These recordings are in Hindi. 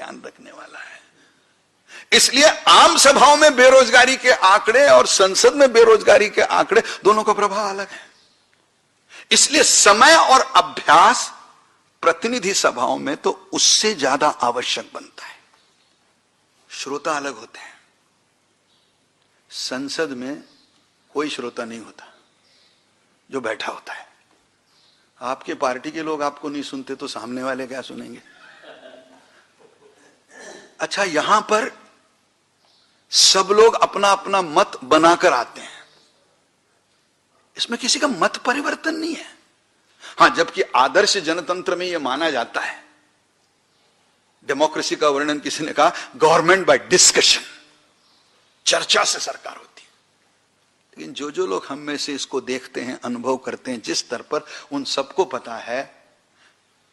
ध्यान रखने वाला है। इसलिए आम सभाओं में बेरोजगारी के आंकड़े और संसद में बेरोजगारी के आंकड़े दोनों का प्रभाव अलग है। इसलिए समय और अभ्यास प्रतिनिधि सभाओं में तो उससे ज्यादा आवश्यक बनता है। श्रोता अलग होते हैं। संसद में कोई श्रोता नहीं होता, जो बैठा होता है। आपके पार्टी के लोग आपको नहीं सुनते तो सामने वाले क्या सुनेंगे? अच्छा, यहां पर सब लोग अपना अपना मत बनाकर आते हैं, इसमें किसी का मत परिवर्तन नहीं है। हां, जबकि आदर्श जनतंत्र में यह माना जाता है, डेमोक्रेसी का वर्णन किसी ने कहा गवर्नमेंट बाय डिस्कशन, चर्चा से सरकार होती है। लेकिन जो जो लोग हम में से इसको देखते हैं, अनुभव करते हैं जिस स्तर पर, उन सबको पता है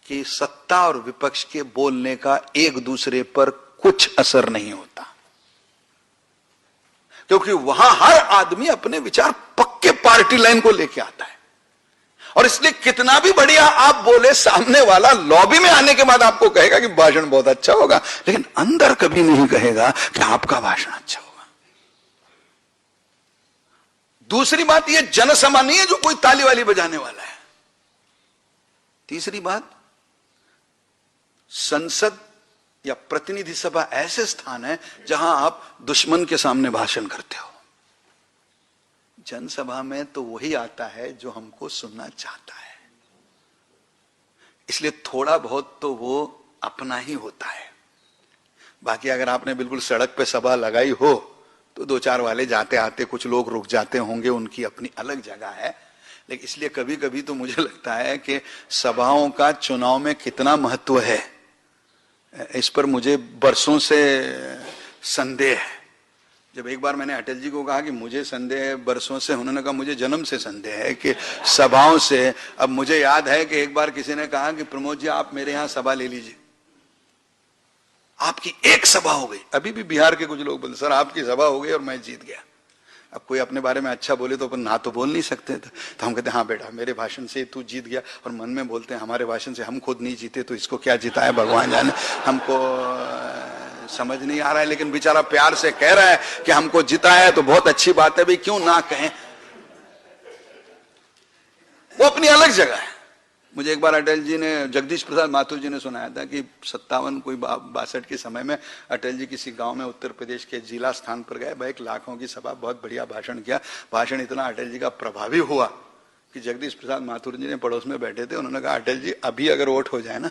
कि सत्ता और विपक्ष के बोलने का एक दूसरे पर कुछ असर नहीं होता, क्योंकि वहां हर आदमी अपने विचार पक्के पार्टी लाइन को लेके आता है। और इसलिए कितना भी बढ़िया आप बोले, सामने वाला लॉबी में आने के बाद आपको कहेगा कि भाषण बहुत अच्छा होगा, लेकिन अंदर कभी नहीं कहेगा कि आपका भाषण अच्छा होगा। दूसरी बात, यह जनसभा नहीं है जो कोई ताली वाली बजाने वाला है। तीसरी बात, संसद या प्रतिनिधि सभा ऐसे स्थान है जहां आप दुश्मन के सामने भाषण करते हो। जनसभा में तो वही आता है जो हमको सुनना चाहता है, इसलिए थोड़ा बहुत तो वो अपना ही होता है। बाकी अगर आपने बिल्कुल सड़क पे सभा लगाई हो तो दो चार वाले जाते आते कुछ लोग रुक जाते होंगे, उनकी अपनी अलग जगह है। लेकिन इसलिए कभी कभी तो मुझे लगता है कि सभाओं का चुनाव में कितना महत्व है, इस पर मुझे बरसों से संदेह है। जब एक बार मैंने अटल जी को कहा कि मुझे संदेह है बरसों से, उन्होंने कहा मुझे जन्म से संदेह है कि सभाओं से। अब मुझे याद है कि एक बार किसी ने कहा कि प्रमोद जी आप मेरे यहां सभा ले लीजिए, आपकी एक सभा हो गई। अभी भी बिहार के कुछ लोग बोलते सर आपकी सभा हो गई और मैं जीत गया। अब कोई अपने बारे में अच्छा बोले तो अपन ना तो बोल नहीं सकते थे, तो हम कहते हाँ बेटा मेरे भाषण से तू जीत गया, और मन में बोलते हैं हमारे भाषण से हम खुद नहीं जीते तो इसको क्या जिताया भगवान जाने। हमको समझ नहीं आ रहा है, लेकिन बेचारा प्यार से कह रहा है कि हमको जिताया है तो बहुत अच्छी बात है, भाई क्यों ना कहें। वो अपनी अलग जगह है। मुझे एक बार अटल जी ने, जगदीश प्रसाद माथुर जी ने सुनाया था कि 57 कोई 62 के समय में अटल जी किसी गांव में उत्तर प्रदेश के जिला स्थान पर गए, भाई लाखों की सभा, बहुत बढ़िया भाषण किया। भाषण इतना अटल जी का प्रभावी हुआ कि जगदीश प्रसाद माथुर जी ने पड़ोस में बैठे थे, उन्होंने कहा अटल जी अभी अगर वोट हो जाए ना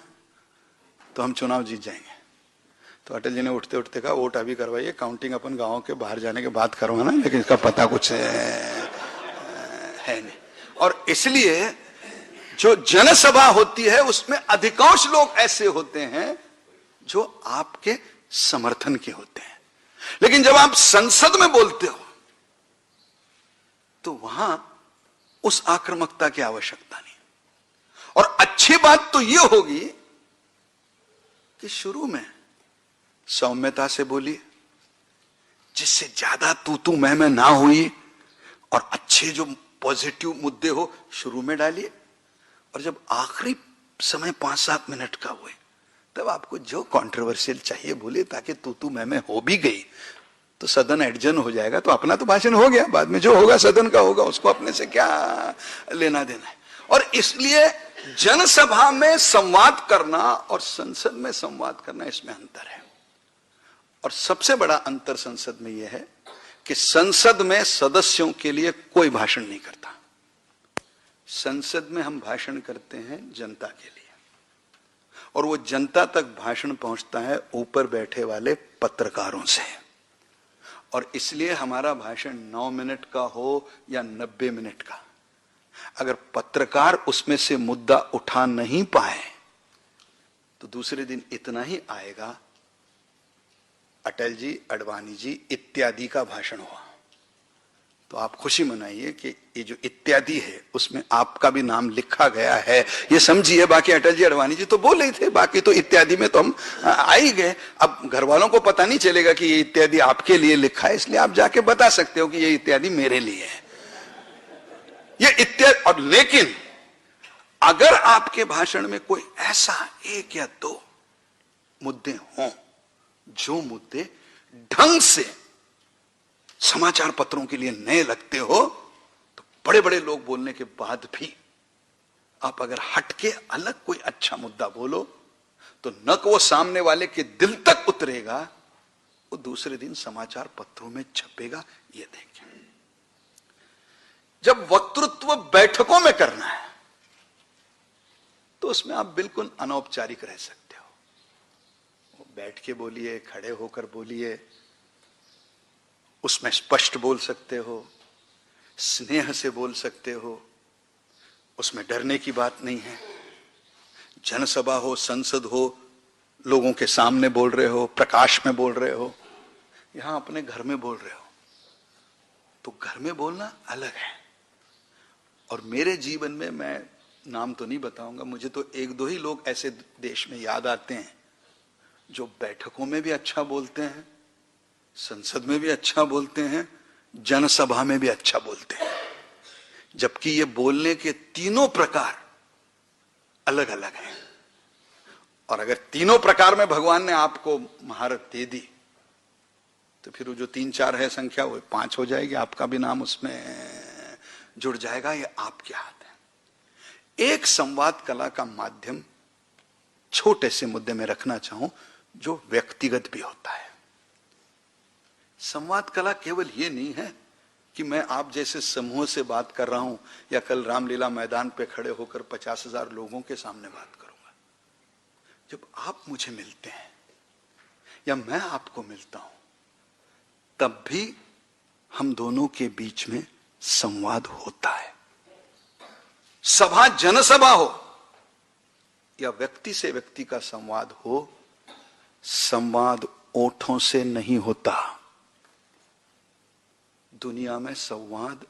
तो हम चुनाव जीत जाएंगे। तो अटल जी ने उठते उठते कहा वोट अभी करवाइए, काउंटिंग अपन गाँव के बाहर जाने के बाद करवाना, लेकिन इसका पता कुछ है नहीं। और इसलिए जो जनसभा होती है उसमें अधिकांश लोग ऐसे होते हैं जो आपके समर्थन के होते हैं। लेकिन जब आप संसद में बोलते हो तो वहां उस आक्रामकता की आवश्यकता नहीं। और अच्छी बात तो यह होगी कि शुरू में सौम्यता से बोलिए, जिससे ज्यादा तू मैं ना हुई, और अच्छे जो पॉजिटिव मुद्दे हो शुरू में डालिए, और जब आखिरी समय 5-7 मिनट का हुए तब आपको जो कंट्रोवर्शियल चाहिए बोले, ताकि तू मैं हो भी गई तो सदन एडजन हो जाएगा, तो अपना तो भाषण हो गया, बाद में जो होगा सदन का होगा, उसको अपने से क्या लेना देना है। और इसलिए जनसभा में संवाद करना और संसद में संवाद करना, इसमें अंतर है। और सबसे बड़ा अंतर संसद में यह है कि संसद में सदस्यों के लिए कोई भाषण नहीं करता। संसद में हम भाषण करते हैं जनता के लिए, और वो जनता तक भाषण पहुंचता है ऊपर बैठे वाले पत्रकारों से। और इसलिए हमारा भाषण 9 मिनट का हो या 90 मिनट का, अगर पत्रकार उसमें से मुद्दा उठा नहीं पाए तो दूसरे दिन इतना ही आएगा, अटल जी, अडवाणी जी इत्यादि का भाषण हुआ। तो आप खुशी मनाइए कि ये जो इत्यादि है उसमें आपका भी नाम लिखा गया है, ये समझिए। बाकी अटल जी, अडवाणी जी तो बोल ही थे, बाकी तो इत्यादि में तो हम आ ही गए। अब घर वालों को पता नहीं चलेगा कि ये इत्यादि आपके लिए लिखा है, इसलिए आप जाके बता सकते हो कि ये इत्यादि मेरे लिए है, ये इत्यादि। और लेकिन अगर आपके भाषण में कोई ऐसा 1 या 2 मुद्दे हों जो मुद्दे ढंग से समाचार पत्रों के लिए नए लगते हो, तो बड़े बड़े लोग बोलने के बाद भी आप अगर हटके अलग कोई अच्छा मुद्दा बोलो तो न को वो सामने वाले के दिल तक उतरेगा, वो दूसरे दिन समाचार पत्रों में छपेगा। ये देखिए, जब वक्तृत्व बैठकों में करना है तो उसमें आप बिल्कुल अनौपचारिक रह सकते हो। बैठ के बोलिए, खड़े होकर बोलिए, उसमें स्पष्ट बोल सकते हो, स्नेह से बोल सकते हो, उसमें डरने की बात नहीं है। जनसभा हो, संसद हो, लोगों के सामने बोल रहे हो, प्रकाश में बोल रहे हो, यहां अपने घर में बोल रहे हो, तो घर में बोलना अलग है। और मेरे जीवन में, मैं नाम तो नहीं बताऊंगा, मुझे तो एक दो ही लोग ऐसे देश में याद आते हैं जो बैठकों में भी अच्छा बोलते हैं, संसद में भी अच्छा बोलते हैं, जनसभा में भी अच्छा बोलते हैं, जबकि ये बोलने के तीनों प्रकार अलग अलग हैं। और अगर तीनों प्रकार में भगवान ने आपको महारत दे दी तो फिर वो जो 3-4 है संख्या, वो 5 हो जाएगी, आपका भी नाम उसमें जुड़ जाएगा। ये आपके हाथ है। एक संवाद कला का माध्यम छोटे से मुद्दे में रखना चाहूं जो व्यक्तिगत भी होता है। संवाद कला केवल ये नहीं है कि मैं आप जैसे समूह से बात कर रहा हूं या कल रामलीला मैदान पे खड़े होकर 50,000 लोगों के सामने बात करूंगा। जब आप मुझे मिलते हैं या मैं आपको मिलता हूं, तब भी हम दोनों के बीच में संवाद होता है। सभा जनसभा हो या व्यक्ति से व्यक्ति का संवाद हो, संवाद ओठों से नहीं होता। दुनिया में संवाद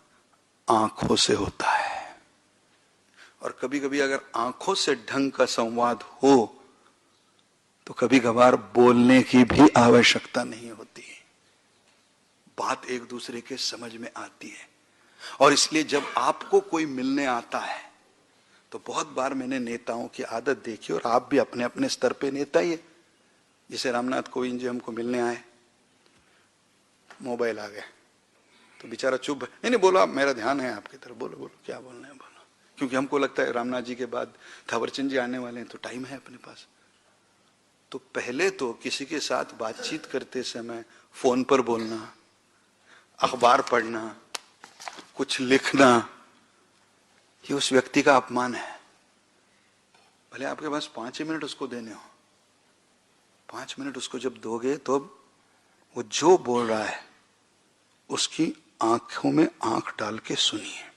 आंखों से होता है। और कभी कभी अगर आंखों से ढंग का संवाद हो तो कभी कभार बोलने की भी आवश्यकता नहीं होती, बात एक दूसरे के समझ में आती है। और इसलिए जब आपको कोई मिलने आता है तो बहुत बार मैंने नेताओं की आदत देखी, और आप भी अपने अपने स्तर पे नेता ही है। जैसे रामनाथ कोविंद जी हमको मिलने आए, मोबाइल आ गया तो बेचारा चुप, नहीं बोला, मेरा ध्यान है आपकी तरफ, बोलो बोलो क्या बोलना है बोलो, क्योंकि हमको लगता है रामनाथ जी के बाद थावरचंद जी आने वाले हैं तो टाइम है अपने पास। तो पहले तो किसी के साथ बातचीत करते समय फोन पर बोलना, अखबार पढ़ना, कुछ लिखना, ये उस व्यक्ति का अपमान है। भले आपके पास 5 मिनट उसको देने हो, 5 मिनट उसको जब दोगे तो वो जो बोल रहा है उसकी आंखों में आंख डाल के सुनिए।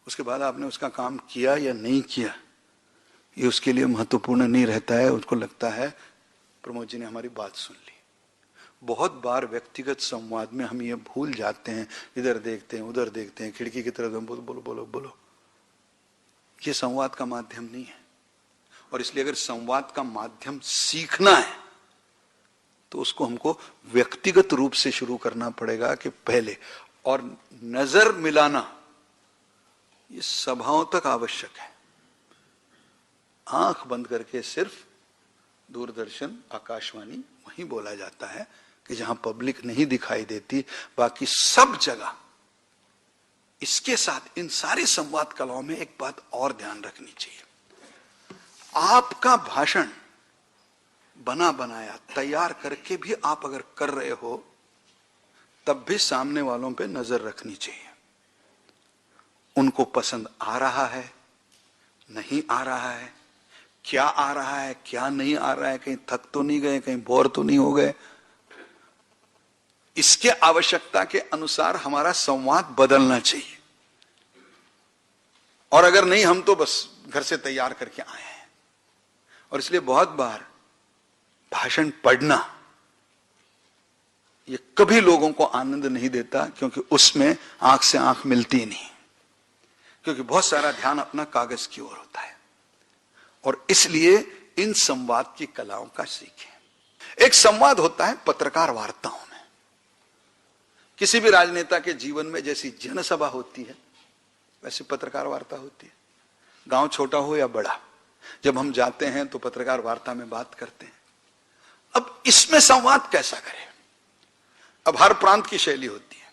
उसके बाद आपने उसका काम किया या नहीं किया ये उसके लिए महत्वपूर्ण नहीं रहता है। उसको लगता है प्रमोद जी ने हमारी बात सुन ली। बहुत बार व्यक्तिगत संवाद में हम ये भूल जाते हैं, इधर देखते हैं, उधर देखते हैं, खिड़की की तरफ बोलो बोलो बोलो बोलो। ये संवाद का माध्यम नहीं है। और इसलिए अगर संवाद का माध्यम सीखना है तो उसको हमको व्यक्तिगत रूप से शुरू करना पड़ेगा कि पहले। और नजर मिलाना ये सभाओं तक आवश्यक है। आंख बंद करके सिर्फ दूरदर्शन, आकाशवाणी वहीं बोला जाता है कि जहां पब्लिक नहीं दिखाई देती, बाकी सब जगह। इसके साथ इन सारी संवाद कलाओं में एक बात और ध्यान रखनी चाहिए। आपका भाषण बना बनाया तैयार करके भी आप अगर कर रहे हो तब भी सामने वालों पे नजर रखनी चाहिए। उनको पसंद आ रहा है, नहीं आ रहा है, क्या आ रहा है, क्या नहीं आ रहा है, कहीं थक तो नहीं गए, कहीं बोर तो नहीं हो गए। इसके आवश्यकता के अनुसार हमारा संवाद बदलना चाहिए। और अगर नहीं, हम तो बस घर से तैयार करके आए हैं। और इसलिए बहुत बार भाषण पढ़ना ये कभी लोगों को आनंद नहीं देता, क्योंकि उसमें आंख से आंख मिलती नहीं, क्योंकि बहुत सारा ध्यान अपना कागज की ओर होता है। और इसलिए इन संवाद की कलाओं का सीखें। एक संवाद होता है पत्रकार वार्ताओं में। किसी भी राजनेता के जीवन में जैसी जनसभा होती है वैसे पत्रकार वार्ता होती है। गांव छोटा हो या बड़ा, जब हम जाते हैं तो पत्रकार वार्ता में बात करते हैं। अब इसमें संवाद कैसा करें? अब हर प्रांत की शैली होती है।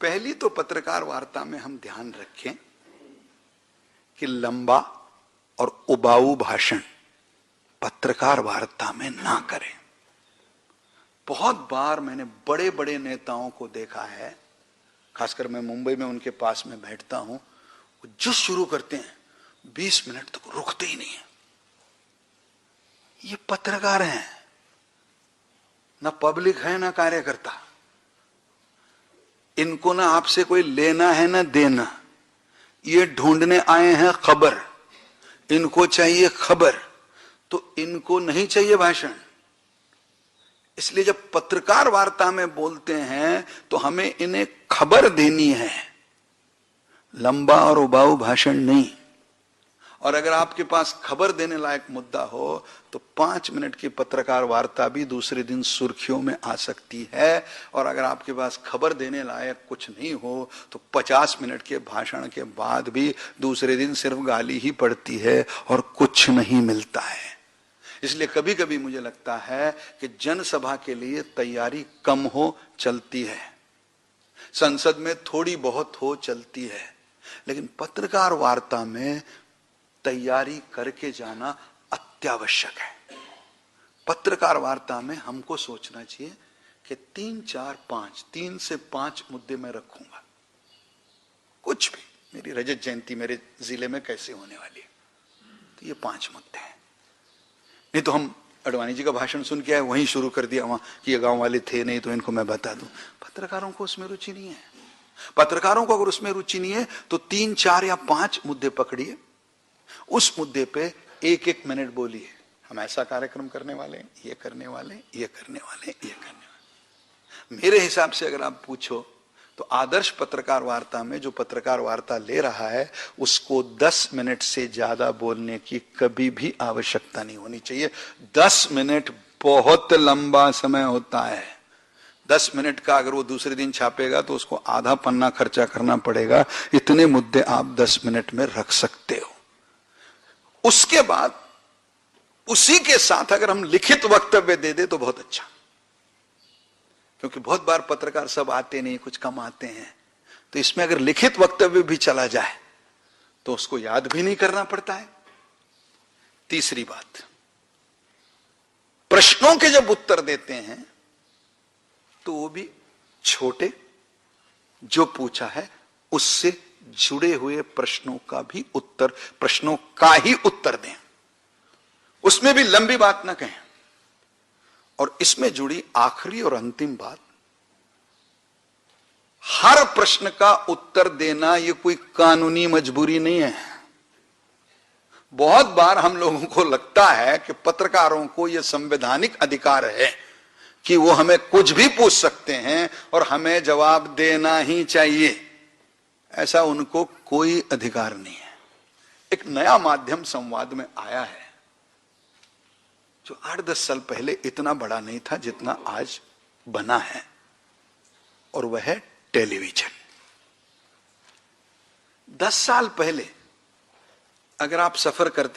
पहली तो पत्रकार वार्ता में हम ध्यान रखें कि लंबा और उबाऊ भाषण पत्रकार वार्ता में ना करें। बहुत बार मैंने बड़े बड़े नेताओं को देखा है, खासकर मैं मुंबई में उनके पास में बैठता हूं, जो शुरू करते हैं 20 मिनट तक रुकते ही नहीं है। ये पत्रकार हैं, ना पब्लिक है ना कार्यकर्ता। इनको ना आपसे कोई लेना है ना देना। ये ढूंढने आए हैं खबर, इनको चाहिए खबर, तो इनको नहीं चाहिए भाषण। इसलिए जब पत्रकार वार्ता में बोलते हैं तो हमें इन्हें खबर देनी है, लंबा और उबाऊ भाषण नहीं। और अगर आपके पास खबर देने लायक मुद्दा हो तो 5 मिनट की पत्रकार वार्ता भी दूसरे दिन सुर्खियों में आ सकती है। और अगर आपके पास खबर देने लायक कुछ नहीं हो तो 50 मिनट के भाषण के बाद भी दूसरे दिन सिर्फ गाली ही पड़ती है और कुछ नहीं मिलता है। इसलिए कभी कभी मुझे लगता है कि जनसभा के लिए तैयारी कम हो चलती है, संसद में थोड़ी बहुत हो चलती है, लेकिन पत्रकार वार्ता में तैयारी करके जाना अत्यावश्यक है। पत्रकार वार्ता में हमको सोचना चाहिए कि 3, 4, 5, 3 से 5 मुद्दे मैं रखूंगा। कुछ भी, मेरी रजत जयंती मेरे जिले में कैसे होने वाली है, तो ये 5 मुद्दे हैं। नहीं तो हम अडवाणी जी का भाषण सुन के आए, वहीं शुरू कर दिया वहां कि ये गांव वाले थे नहीं तो इनको मैं बता दूं। पत्रकारों को उसमें रुचि नहीं है। पत्रकारों को अगर उसमें रुचि नहीं है तो 3, 4 या 5 मुद्दे पकड़िए, उस मुद्दे पे 1-1 मिनट बोलिए। हम ऐसा कार्यक्रम करने वाले, ये करने वाले, ये करने वाले, ये करने वाले। मेरे हिसाब से अगर आप पूछो तो आदर्श पत्रकार वार्ता में जो पत्रकार वार्ता ले रहा है उसको 10 मिनट से ज्यादा बोलने की कभी भी आवश्यकता नहीं होनी चाहिए। 10 मिनट बहुत लंबा समय होता है। 10 मिनट का अगर वो दूसरे दिन छापेगा तो उसको आधा पन्ना खर्चा करना पड़ेगा। इतने मुद्दे आप 10 मिनट में रख सकते हो। उसके बाद उसी के साथ अगर हम लिखित वक्तव्य दे दे तो बहुत अच्छा, क्योंकि बहुत बार पत्रकार सब आते नहीं, कुछ कम आते हैं। तो इसमें अगर लिखित वक्तव्य भी चला जाए तो उसको याद भी नहीं करना पड़ता है। तीसरी बात, प्रश्नों के जब उत्तर देते हैं तो वो भी छोटे, जो पूछा है उससे जुड़े हुए प्रश्नों का भी उत्तर, प्रश्नों का ही उत्तर दें, उसमें भी लंबी बात ना कहें। और इसमें जुड़ी आखिरी और अंतिम बात, हर प्रश्न का उत्तर देना यह कोई कानूनी मजबूरी नहीं है। बहुत बार हम लोगों को लगता है कि पत्रकारों को यह संवैधानिक अधिकार है कि वो हमें कुछ भी पूछ सकते हैं और हमें जवाब देना ही चाहिए। ऐसा उनको कोई अधिकार नहीं है। एक नया माध्यम संवाद में आया है जो 8-10 साल पहले इतना बड़ा नहीं था जितना आज बना है, और वह है टेलीविजन। 10 साल पहले अगर आप सफर करते